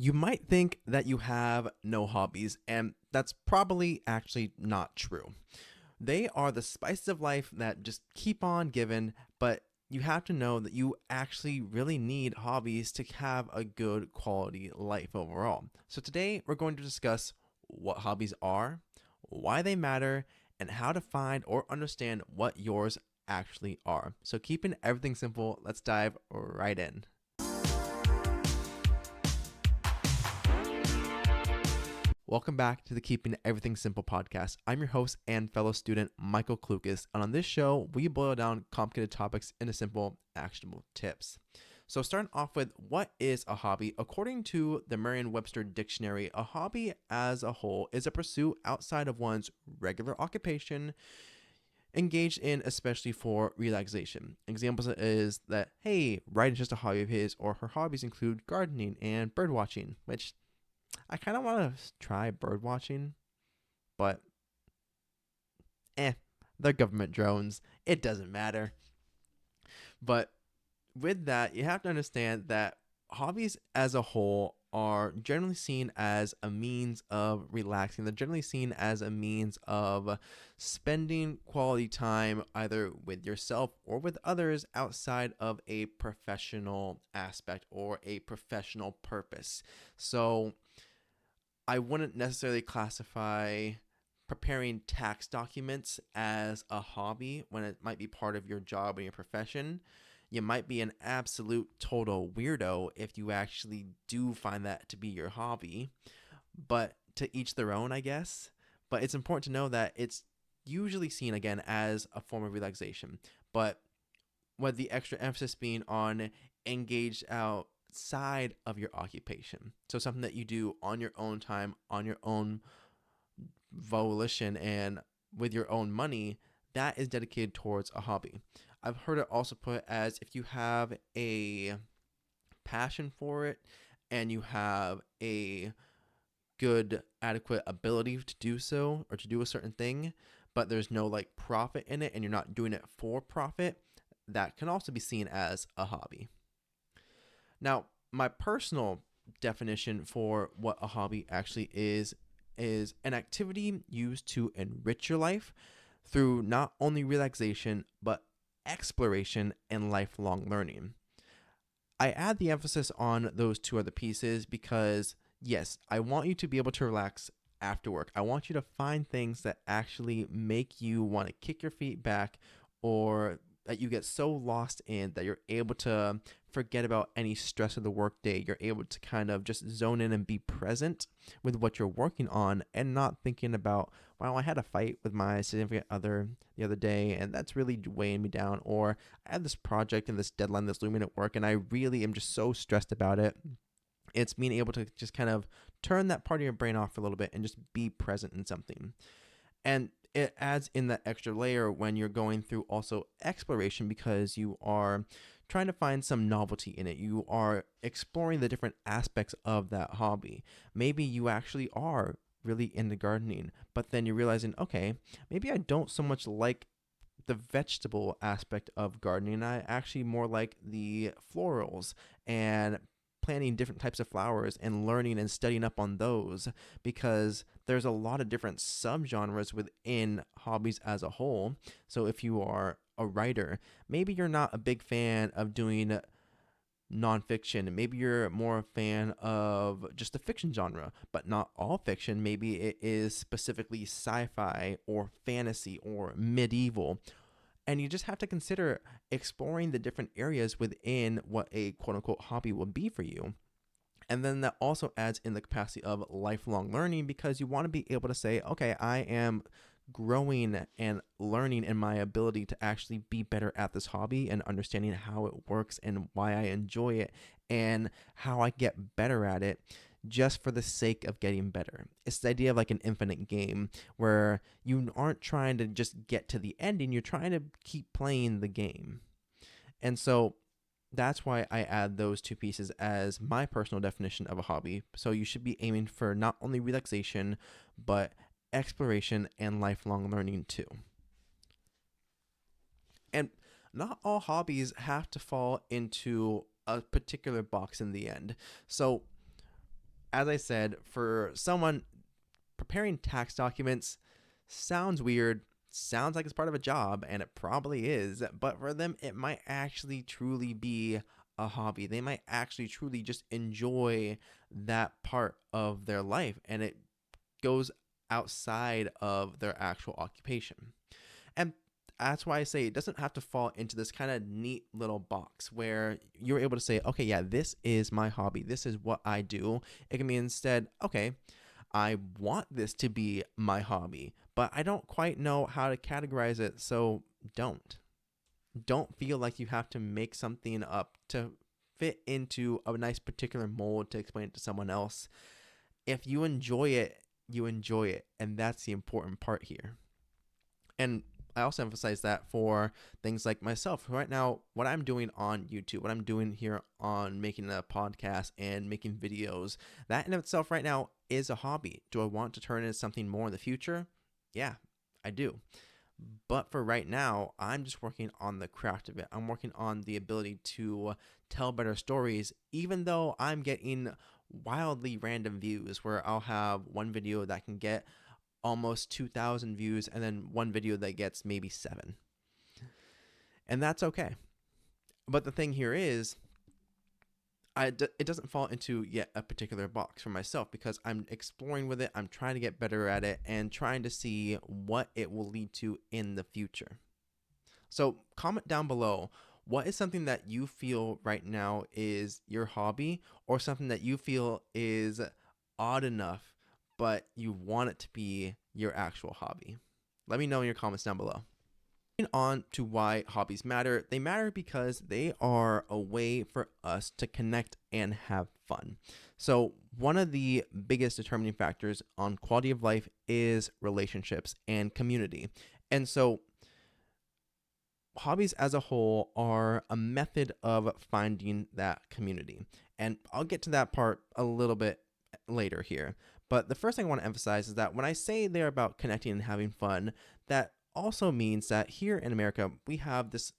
You might think that you have no hobbies, and that's probably actually not true. They are the spices of life that just keep on giving, but you have to know that you actually really need hobbies to have a good quality life overall. So, today we're going to discuss what hobbies are, why they matter, and how to find or understand what yours actually are. So, keeping everything simple, let's dive right in. Welcome back to the Keeping Everything Simple podcast. I'm your host and fellow student, Michael Klukas, and on this show, we boil down complicated topics into simple, actionable tips. So, starting off with what is a hobby? According to the Merriam-Webster Dictionary, a hobby as a whole is a pursuit outside of one's regular occupation, engaged in especially for relaxation. Examples is that, hey, writing is just a hobby of his, or her hobbies include gardening and bird watching, which I kind of want to try bird watching, but eh, they're government drones. It doesn't matter. But with that, you have to understand that hobbies as a whole are generally seen as a means of relaxing. They're generally seen as a means of spending quality time either with yourself or with others outside of a professional aspect or a professional purpose. So, I wouldn't necessarily classify preparing tax documents as a hobby when it might be part of your job and your profession. You might be an absolute total weirdo if you actually do find that to be your hobby, but to each their own, I guess. But it's important to know that it's usually seen again as a form of relaxation, but with the extra emphasis being on engaged outside of your occupation. So something that you do on your own time, on your own volition, and with your own money, that is dedicated towards a hobby. I've heard it also put as if you have a passion for it and you have a good adequate ability to do so or to do a certain thing, but there's no like profit in it and you're not doing it for profit, that can also be seen as a hobby. Now, my personal definition for what a hobby actually is an activity used to enrich your life through not only relaxation but exploration and lifelong learning. I add the emphasis on those two other pieces because yes, I want you to be able to relax after work. I want you to find things that actually make you want to kick your feet back or that you get so lost in that you're able to forget about any stress of the workday. You're able to kind of just zone in and be present with what you're working on and not thinking about, wow, I had a fight with my significant other the other day and that's really weighing me down. Or I had this project and this deadline that's looming at work and I really am just so stressed about it. It's being able to just kind of turn that part of your brain off for a little bit and just be present in something. And it adds in that extra layer when you're going through also exploration because you are trying to find some novelty in it. You are exploring the different aspects of that hobby. Maybe you actually are really into gardening, but then you're realizing, okay, maybe I don't so much like the vegetable aspect of gardening. I actually more like the florals and planting different types of flowers and learning and studying up on those because there's a lot of different subgenres within hobbies as a whole. So if you are a writer, maybe you're not a big fan of doing nonfiction. Maybe you're more a fan of just the fiction genre, but not all fiction. Maybe it is specifically sci-fi or fantasy or medieval. And you just have to consider exploring the different areas within what a quote unquote hobby will be for you. And then that also adds in the capacity of lifelong learning because you want to be able to say, okay, I am growing and learning in my ability to actually be better at this hobby and understanding how it works and why I enjoy it and how I get better at it just for the sake of getting better. It's the idea of like an infinite game where you aren't trying to just get to the ending, you're trying to keep playing the game. And so that's why I add those two pieces as my personal definition of a hobby. So you should be aiming for not only relaxation, but exploration and lifelong learning too. And not all hobbies have to fall into a particular box in the end. So as I said, for someone, preparing tax documents sounds weird, sounds like it's part of a job, and it probably is, but for them, it might actually truly be a hobby. They might actually truly just enjoy that part of their life, and it goes outside of their actual occupation. And that's why I say it doesn't have to fall into this kind of neat little box where you're able to say, okay, yeah, this is my hobby. This is what I do. It can be instead, okay, I want this to be my hobby, but I don't quite know how to categorize it, so don't. Don't feel like you have to make something up to fit into a nice particular mold to explain it to someone else. If you enjoy it, you enjoy it, and that's the important part here. And I also emphasize that for things like myself. Right now, what I'm doing on YouTube, what I'm doing here on making a podcast and making videos, that in itself right now is a hobby. Do I want to turn it into something more in the future? Yeah, I do. But for right now, I'm just working on the craft of it. I'm working on the ability to tell better stories, even though I'm getting wildly random views where I'll have one video that can get almost 2,000 views and then one video that gets maybe 7. And that's okay. But the thing here is, it doesn't fall into yet a particular box for myself because I'm exploring with it. I'm trying to get better at it and trying to see what it will lead to in the future. So comment down below, what is something that you feel right now is your hobby, or something that you feel is odd enough but you want it to be your actual hobby? Let me know in your comments down below. Moving on to why hobbies matter. They matter because they are a way for us to connect and have fun. So one of the biggest determining factors on quality of life is relationships and community. And so hobbies as a whole are a method of finding that community. And I'll get to that part a little bit later here. But the first thing I want to emphasize is that when I say they're about connecting and having fun, that also means that here in America, we have this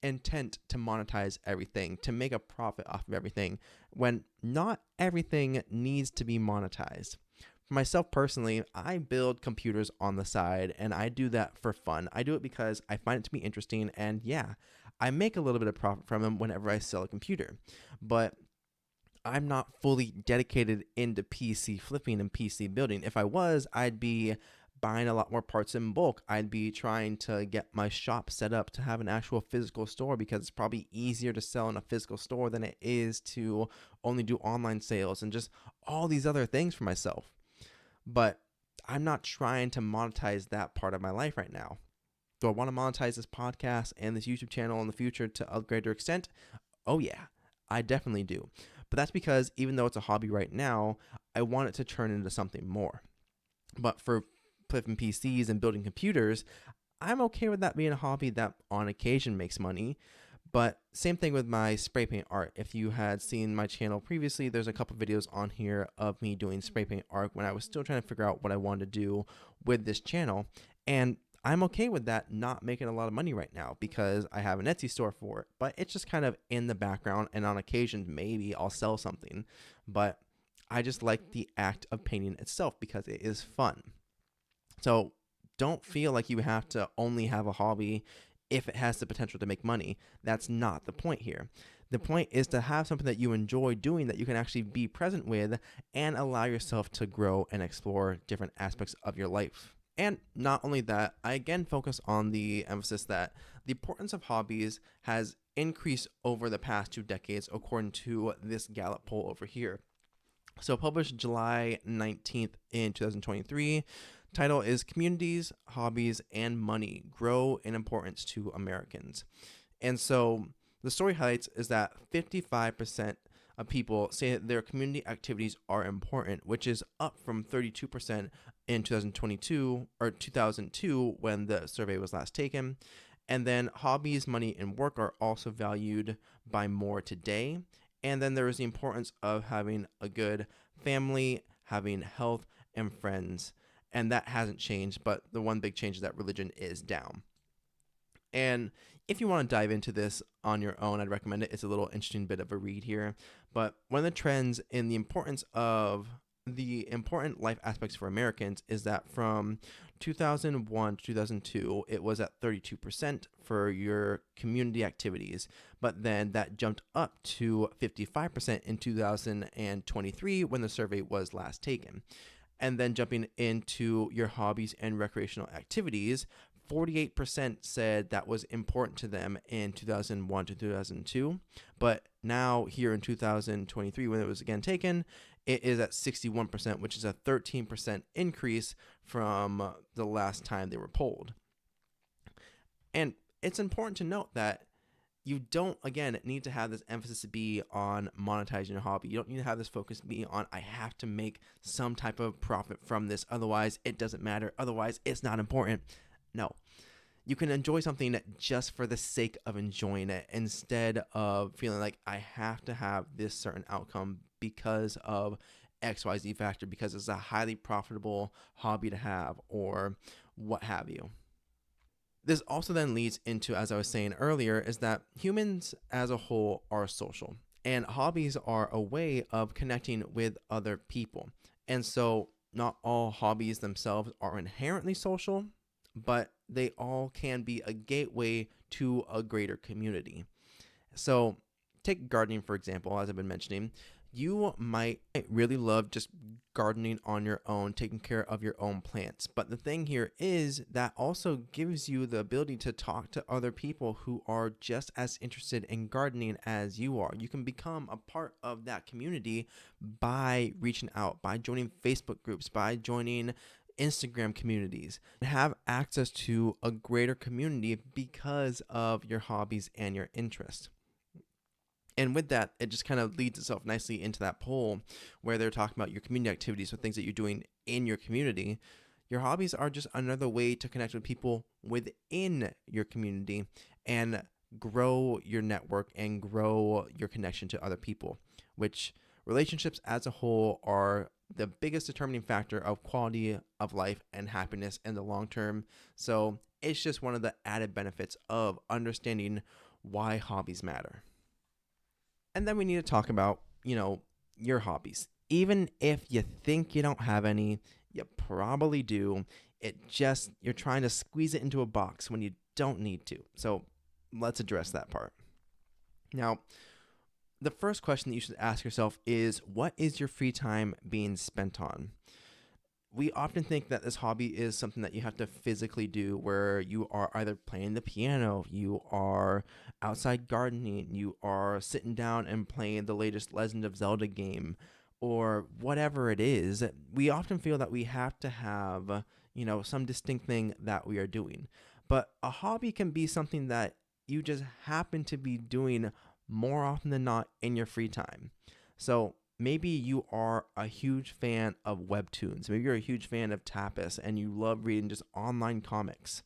intent to monetize everything, to make a profit off of everything, when not everything needs to be monetized. For myself personally, I build computers on the side, and I do that for fun. I do it because I find it to be interesting, and yeah, I make a little bit of profit from them whenever I sell a computer. But I'm not fully dedicated into PC flipping and PC building. If I was, I'd be buying a lot more parts in bulk. I'd be trying to get my shop set up to have an actual physical store because it's probably easier to sell in a physical store than it is to only do online sales and just all these other things for myself. But I'm not trying to monetize that part of my life right now. Do I want to monetize this podcast and this YouTube channel in the future to a greater extent? Oh yeah, I definitely do. But that's because even though it's a hobby right now, I want it to turn into something more. But for flipping PCs and building computers, I'm okay with that being a hobby that on occasion makes money. But same thing with my spray paint art. If you had seen my channel previously, there's a couple videos on here of me doing spray paint art when I was still trying to figure out what I wanted to do with this channel. And I'm okay with that not making a lot of money right now because I have an Etsy store for it. But it's just kind of in the background, and on occasion, maybe I'll sell something. But I just like the act of painting itself because it is fun. So don't feel like you have to only have a hobby if it has the potential to make money. That's not the point here. The point is to have something that you enjoy doing that you can actually be present with and allow yourself to grow and explore different aspects of your life. And not only that, I again focus on the emphasis that the importance of hobbies has increased over the past 2 decades according to this Gallup poll over here. So published July 19th in 2023. Title is Communities, Hobbies, and Money Grow in Importance to Americans. And so the story highlights is that 55% of people say that their community activities are important, which is up from 32% in 2022 or 2002 when the survey was last taken. And then hobbies, money, and work are also valued by more today. And then there is the importance of having a good family, having health, and friends. And that hasn't changed, but the one big change is that religion is down. And if you want to dive into this on your own, I'd recommend it. It's a little interesting bit of a read here. But one of the trends in the important life aspects for Americans is that from 2001 to 2002, it was at 32% for your community activities. But then that jumped up to 55% in 2023 when the survey was last taken. And then jumping into your hobbies and recreational activities, 48% said that was important to them in 2001 to 2002. But now, here in 2023, when it was again taken, it is at 61%, which is a 13% increase from the last time they were polled. And it's important to note that you don't, again, need to have this emphasis to be on monetizing your hobby. You don't need to have this focus be on, I have to make some type of profit from this. Otherwise, it doesn't matter. Otherwise, it's not important. No. You can enjoy something just for the sake of enjoying it instead of feeling like I have to have this certain outcome because of XYZ factor, because it's a highly profitable hobby to have or what have you. This also then leads into, as I was saying earlier, is that humans as a whole are social, and hobbies are a way of connecting with other people. And so not all hobbies themselves are inherently social, but they all can be a gateway to a greater community. So take gardening, for example, as I've been mentioning. You might really love just gardening on your own, taking care of your own plants. But the thing here is that also gives you the ability to talk to other people who are just as interested in gardening as you are. You can become a part of that community by reaching out, by joining Facebook groups, by joining Instagram communities, and have access to a greater community because of your hobbies and your interests. And with that, it just kind of leads itself nicely into that poll where they're talking about your community activities, so things that you're doing in your community. Your hobbies are just another way to connect with people within your community and grow your network and grow your connection to other people, which relationships as a whole are the biggest determining factor of quality of life and happiness in the long term. So it's just one of the added benefits of understanding why hobbies matter. And then we need to talk about, your hobbies. Even if you think you don't have any, you probably do. You're trying to squeeze it into a box when you don't need to. So let's address that part. Now, the first question that you should ask yourself is, what is your free time being spent on? We often think that this hobby is something that you have to physically do, where you are either playing the piano, you are outside gardening, you are sitting down and playing the latest Legend of Zelda game, or whatever it is. We often feel that we have to have, some distinct thing that we are doing. But a hobby can be something that you just happen to be doing more often than not in your free time. So maybe you are a huge fan of webtoons. Maybe you're a huge fan of tapas and you love reading just online comics.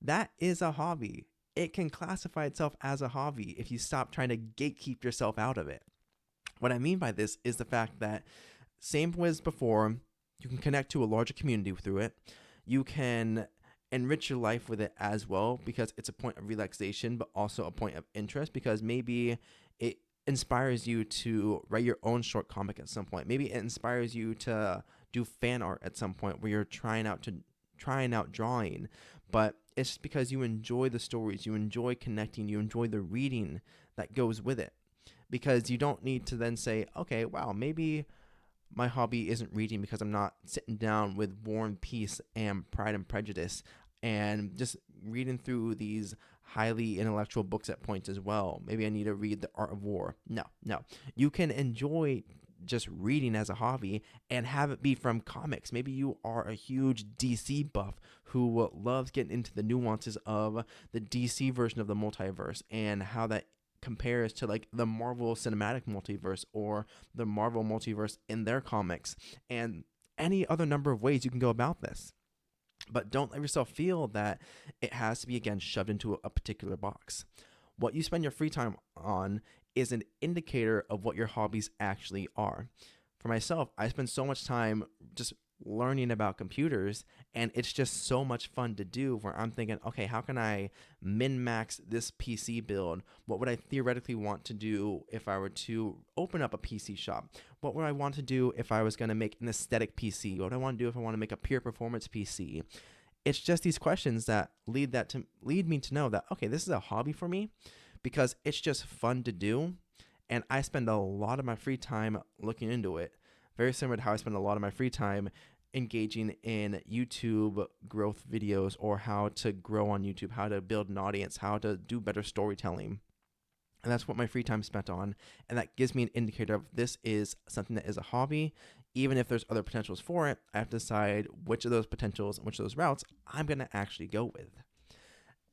That is a hobby. It can classify itself as a hobby if you stop trying to gatekeep yourself out of it. What I mean by this is the fact that, same as before, you can connect to a larger community through it. You can enrich your life with it as well, because it's a point of relaxation, but also a point of interest, because maybe it inspires you to write your own short comic at some point. Maybe it inspires you to do fan art at some point where you're trying out drawing, but it's just because you enjoy the stories, you enjoy connecting, you enjoy the reading that goes with it. Because you don't need to then say, okay, wow, maybe my hobby isn't reading because I'm not sitting down with War and Peace and Pride and Prejudice and just reading through these highly intellectual books at points as well. Maybe I need to read The Art of War. No. You can enjoy just reading as a hobby and have it be from comics. Maybe you are a huge DC buff who loves getting into the nuances of the DC version of the multiverse and how that compares to like the Marvel Cinematic Multiverse or the Marvel Multiverse in their comics, and any other number of ways you can go about this. But don't let yourself feel that it has to be, again, shoved into a particular box. What you spend your free time on is an indicator of what your hobbies actually are. For myself, I spend so much time just learning about computers, and it's just so much fun to do where I'm thinking, okay, how can I min max this PC build? What would I theoretically want to do if I were to open up a PC shop? What would I want to do if I was going to make an aesthetic PC? What do I want to do if I want to make a pure performance PC? It's just these questions that lead me to know that, okay, this is a hobby for me because it's just fun to do, and I spend a lot of my free time looking into it. Very similar to how I spend a lot of my free time engaging in YouTube growth videos, or how to grow on YouTube, how to build an audience, how to do better storytelling. And that's what my free time is spent on. And that gives me an indicator of this is something that is a hobby. Even if there's other potentials for it, I have to decide which of those potentials and which of those routes I'm going to actually go with.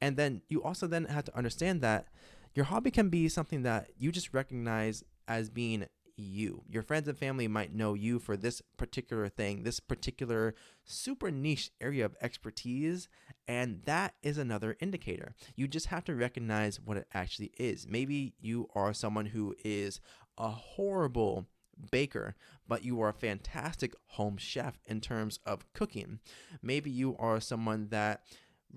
And then you also then have to understand that your hobby can be something that you just recognize as being you. Your friends and family might know you for this particular thing, this particular super niche area of expertise, and that is another indicator. You just have to recognize what it actually is. Maybe you are someone who is a horrible baker, but you are a fantastic home chef in terms of cooking. Maybe you are someone that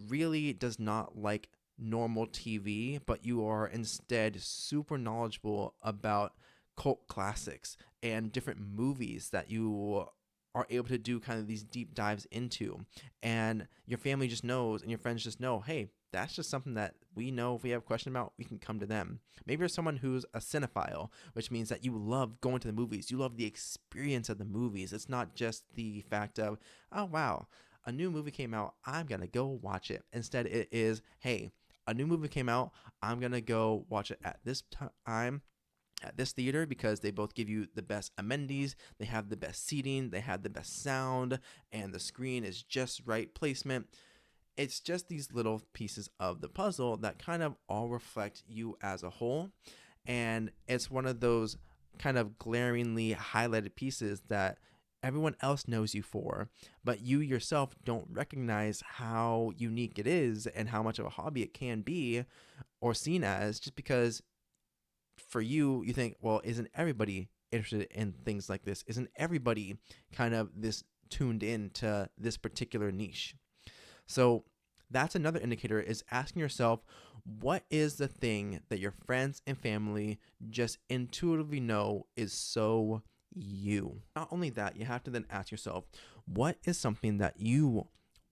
really does not like normal TV, but you are instead super knowledgeable about cult classics and different movies that you are able to do kind of these deep dives into. And your family just knows, and your friends just know, hey, that's just something that we know if we have a question about, we can come to them. Maybe you're someone who's a cinephile, which means that you love going to the movies. You love the experience of the movies. It's not just the fact of, oh, wow, a new movie came out, I'm going to go watch it. Instead, it is, hey, a new movie came out, I'm going to go watch it at this time at this theater because they both give you the best amenities, they have the best seating, they have the best sound, and the screen is just right placement. It's just these little pieces of the puzzle that kind of all reflect you as a whole. And it's one of those kind of glaringly highlighted pieces that everyone else knows you for, but you yourself don't recognize how unique it is and how much of a hobby it can be or seen as, just because for you, you think, well, isn't everybody interested in things like this? Isn't everybody kind of this tuned in to this particular niche? So that's another indicator, is asking yourself, what is the thing that your friends and family just intuitively know is so you? Not only that, you have to then ask yourself, what is something that you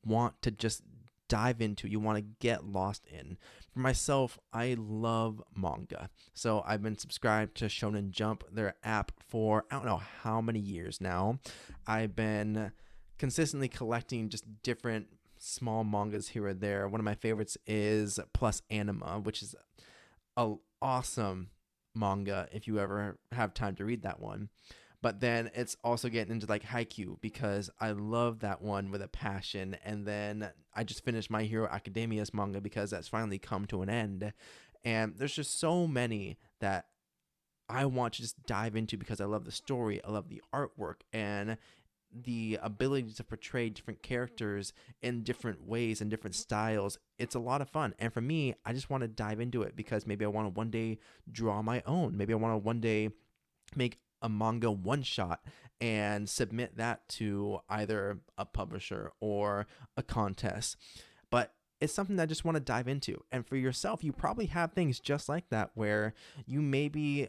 want to just dive into, you want to get lost in? For myself, I love manga. So I've been subscribed to Shonen Jump, their app, for I don't know how many years now. I've been consistently collecting just different small mangas here or there. One of my favorites is Plus Anima, which is a awesome manga if you ever have time to read that one. But then it's also getting into like Haikyuu, because I love that one with a passion. And then I just finished My Hero Academia's manga because that's finally come to an end. And there's just so many that I want to just dive into because I love the story, I love the artwork, and the ability to portray different characters in different ways and different styles. It's a lot of fun. And for me, I just want to dive into it because maybe I want to one day draw my own. Maybe I want to one day make a manga one shot and submit that to either a publisher or a contest. But it's something that I just want to dive into. And for yourself, you probably have things just like that where you may be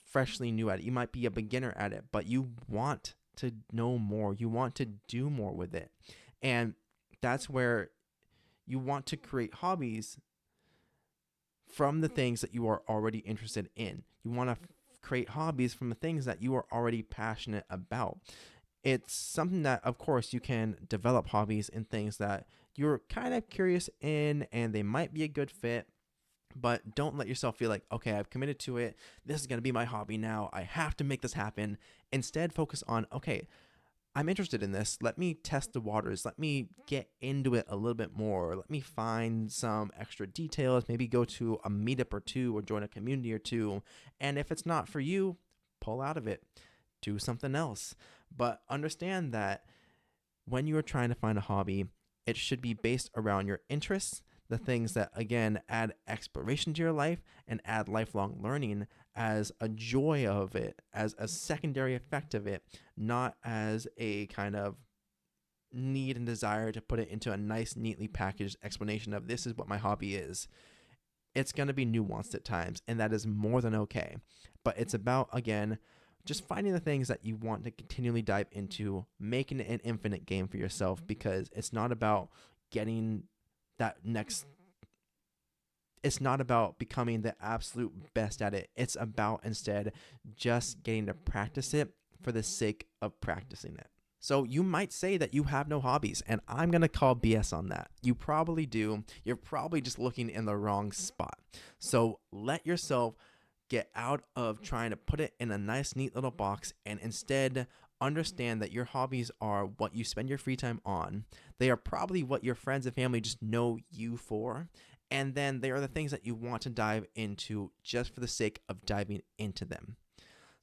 freshly new at it. You might be a beginner at it, but you want to know more. You want to do more with it. And that's where you want to create hobbies from the things that you are already interested in. You want to create hobbies from the things that you are already passionate about. It's something that, of course, you can develop hobbies in things that you're kind of curious in and they might be a good fit. But don't let yourself feel like, okay, I've committed to it. This is going to be my hobby now. I have to make this happen. Instead, focus on, okay, I'm interested in this. Let me test the waters. Let me get into it a little bit more. Let me find some extra details. Maybe go to a meetup or two or join a community or two. And if it's not for you, pull out of it. Do something else. But understand that when you are trying to find a hobby, it should be based around your interests, the things that, again, add exploration to your life and add lifelong learning as a joy of it, as a secondary effect of it, not as a kind of need and desire to put it into a nice, neatly packaged explanation of this is what my hobby is. It's going to be nuanced at times, and that is more than okay. But it's about, again, just finding the things that you want to continually dive into, making it an infinite game for yourself, because it's not about getting that next, it's not about becoming the absolute best at it. It's about instead just getting to practice it for the sake of practicing it. So you might say that you have no hobbies, and I'm going to call BS on that. You probably do. You're probably just looking in the wrong spot. So let yourself get out of trying to put it in a nice, neat little box, and instead understand that your hobbies are what you spend your free time on. They are probably what your friends and family just know you for. And then they are the things that you want to dive into just for the sake of diving into them.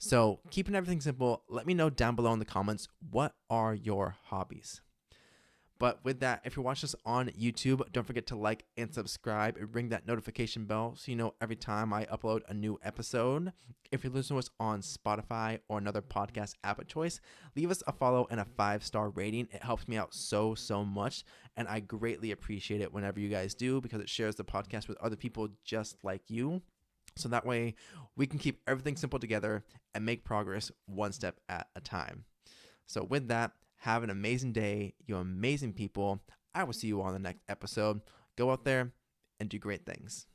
So, keeping everything simple, let me know down below in the comments, what are your hobbies? But with that, if you're watching this on YouTube, don't forget to like and subscribe and ring that notification bell so you know every time I upload a new episode. If you're listening to us on Spotify or another podcast app of choice, leave us a follow and a 5-star rating. It helps me out so much, and I greatly appreciate it whenever you guys do, because it shares the podcast with other people just like you. So that way we can keep everything simple together and make progress one step at a time. So with that, have an amazing day, you amazing people. I will see you on the next episode. Go out there and do great things.